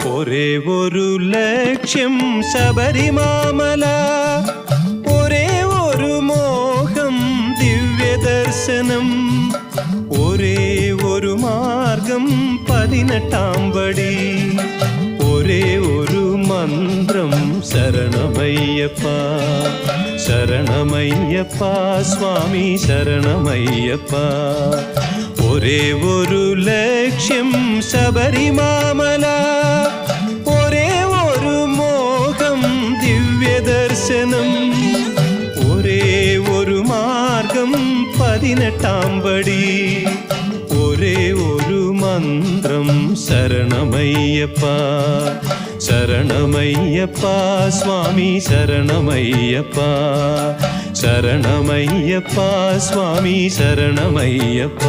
ഒരേ ഒരു ലക്ഷ്യം ശബരിമാമല, ഒരേ ഒരു മോഹം ദിവ്യദർശനം, ഒരേ ഒരു മാർഗം 18-ാം പടി, ഒരേ ഒരു മന്ത്രം ശരണമയ്യപ്പ ശരണമയ്യപ്പ സ്വാമി ശരണമയ്യപ്പ. ഒരേ ഒരു ലക്ഷ്യം ശബരിമാമല, ഒരേ ഒരു മോഹം ദിവ്യദർശനം, ഒരേ ഒരു മാർഗം 18-ാം പടി, ഒരേ ഒരു മന്ത്രം ശരണമയ്യപ്പ ശരണമയ്യപ്പ സ്വാമി ശരണമയ്യപ്പ ശരണമയ്യപ്പ സ്വാമി ശരണമയ്യപ്പ.